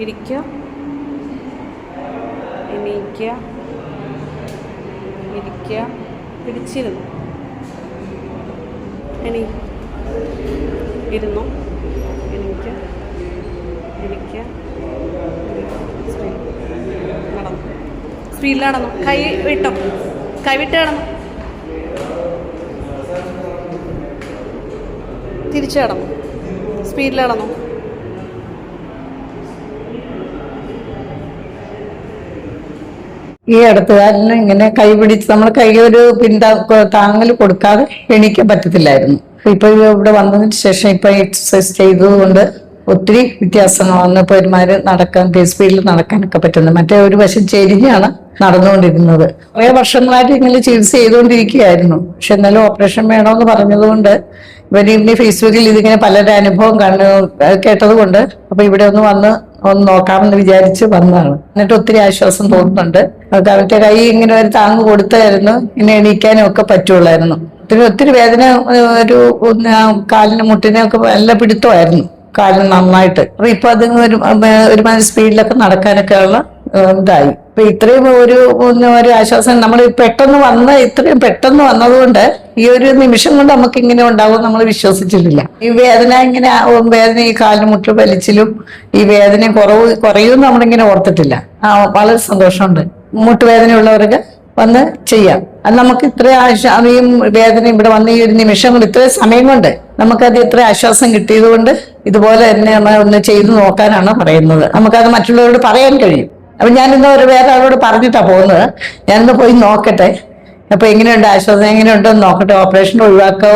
ഇരിക്കുക, എണീക്കുക, ഇരിക്കുക, പിടിച്ചിരുന്നു, ഇരുന്നു, എണീക്കുക, ഇരിക്കുക, നടന്നു, സ്പീഡിൽ നടന്നു, കൈ വിട്ടോ, കൈവിട്ട് കിടന്നു, തിരിച്ചു കിടന്നു, സ്പീഡിൽ കിടന്നു. ഈ അടുത്തുകാരന് ഇങ്ങനെ കൈ പിടിച്ച് നമ്മൾ കൈ ഒരു താങ്ങൽ കൊടുക്കാതെ എണീക്കാൻ പറ്റത്തില്ലായിരുന്നു. ഇപ്പൊ ഇവിടെ വന്നതിന് ശേഷം ഇപ്പൊ എക്സസൈസ് ചെയ്തതുകൊണ്ട് ഒത്തിരി വ്യത്യാസങ്ങൾ വന്നു. ഇപ്പൊ ഒരുമാതിരി നടക്കാൻ സ്പീഡിൽ നടക്കാനൊക്കെ പറ്റുന്നു. മറ്റേ ഒരു വശം ചെരിഞ്ഞാണ് നടന്നുകൊണ്ടിരുന്നത്. കുറേ വർഷങ്ങളായിട്ട് ഇങ്ങനെ ചികിത്സ ചെയ്തുകൊണ്ടിരിക്കുകയായിരുന്നു. പക്ഷെ എന്നാലും ഓപ്പറേഷൻ വേണമെന്ന് പറഞ്ഞതുകൊണ്ട് ഇവന് ഫേസ്ബുക്കിൽ ഇതിങ്ങനെ പലരുടെ അനുഭവം കേട്ടത് കൊണ്ട് അപ്പൊ ഇവിടെ ഒന്ന് നോക്കാമെന്ന് വിചാരിച്ച് വന്നതാണ്. എന്നിട്ട് ഒത്തിരി ആശ്വാസം തോന്നുന്നുണ്ട്. അവന്റെ കൈ ഇങ്ങനെ ഒരു താങ്ങ് കൊടുത്തായിരുന്നു ഇങ്ങനെ എണീക്കാനും ഒക്കെ പറ്റുള്ളായിരുന്നു. ഒത്തിരി വേദന, ഒരു കാലിന് മുട്ടിനൊക്കെ നല്ല പിടുത്തമായിരുന്നു കാലിന് നന്നായിട്ട്. അപ്പൊ ഇപ്പൊ അത് ഒരുമാതിരി സ്പീഡിലൊക്കെ നടക്കാനൊക്കെ ഉള്ള ഇതായി. അപ്പൊ ഇത്രയും ഒരു ആശ്വാസം നമ്മൾ ഇത്രയും പെട്ടെന്ന് വന്നതുകൊണ്ട് ഈ ഒരു നിമിഷം കൊണ്ട് നമുക്ക് ഇങ്ങനെ ഉണ്ടാവും നമ്മൾ വിശ്വസിച്ചിട്ടില്ല. ഈ വേദന ഈ കാലിന് മുട്ട് വലിച്ചിലും ഈ വേദന കുറയും നമ്മളിങ്ങനെ ഓർത്തിട്ടില്ല. വളരെ സന്തോഷമുണ്ട്. മുട്ടുവേദനയുള്ളവർക്ക് വന്ന് ചെയ്യാം. അത് നമുക്ക് ഇത്ര ഈ വേദന ഇവിടെ വന്ന് ഈ ഒരു നിമിഷം കൊണ്ട് ഇത്രയും സമയം കൊണ്ട് നമുക്കത് ഇത്ര ആശ്വാസം കിട്ടിയത് കൊണ്ട് ഇതുപോലെ തന്നെ ഒന്ന് ചെയ്തു നോക്കാനാണ് പറയുന്നത്. നമുക്കത് മറ്റുള്ളവരോട് പറയാൻ കഴിയും. അപ്പൊ ഞാനിന്ന് വേറെ ആളോട് പറഞ്ഞിട്ടാ പോകുന്നത്. ഞാനിന്ന് പോയി നോക്കട്ടെ, അപ്പൊ എങ്ങനെയുണ്ട് ആശ്വാസം, എങ്ങനെയുണ്ടോ എന്ന് നോക്കട്ടെ, ഓപ്പറേഷൻ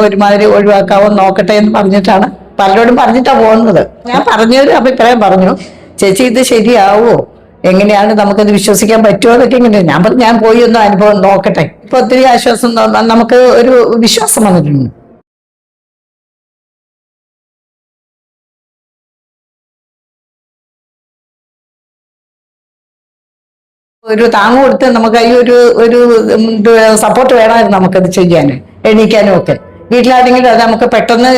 ഒരുമാതിരി ഒഴിവാക്കാവോ നോക്കട്ടെ എന്ന് പറഞ്ഞിട്ടാണ് പലരോടും പറഞ്ഞിട്ടാ പോകുന്നത്. ഞാൻ പറഞ്ഞൊരു അഭിപ്രായം പറഞ്ഞു, ചേച്ചി ഇത് ശരിയാവോ, എങ്ങനെയാണ് നമുക്കത് വിശ്വസിക്കാൻ പറ്റുമോ എന്നൊക്കെ ഇങ്ങനെ ഞാൻ പോയി ഒന്ന് അനുഭവം നോക്കട്ടെ. ഇപ്പൊ ഒത്തിരി ആശ്വാസം നമുക്ക് ഒരു വിശ്വാസം വന്നിട്ടുണ്ട്. ഒരു താങ്ങ് കൊടുത്ത് നമുക്ക് ഈ ഒരു സപ്പോർട്ട് വേണമായിരുന്നു നമുക്കത് ചെയ്യാനും എണീക്കാനും ഒക്കെ. വീട്ടിലാണെങ്കിലും അത് നമുക്ക് പെട്ടെന്ന്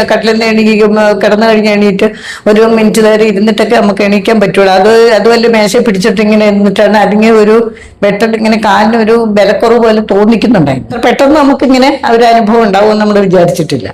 കട്ടിലിൽ നിന്ന് കിടന്നു എണീറ്റ് ഒരു മിനിറ്റ് നേരം ഇരുന്നിട്ടൊക്കെ നമുക്ക് എണീക്കാൻ പറ്റുള്ളൂ. അതുമല്ല മേശ പിടിച്ചിട്ട് ഇങ്ങനെ ഇരുന്നിട്ടാണ് അല്ലെങ്കിൽ ഒരു പെട്ടെന്ന് ഇങ്ങനെ കാലിന് ഒരു ബലക്കുറവ് പോലെ തോന്നിക്കുന്നുണ്ടായിരുന്നു. പെട്ടെന്ന് നമുക്കിങ്ങനെ ഒരു അനുഭവം ഉണ്ടാവും നമ്മൾ വിചാരിച്ചിട്ടില്ല.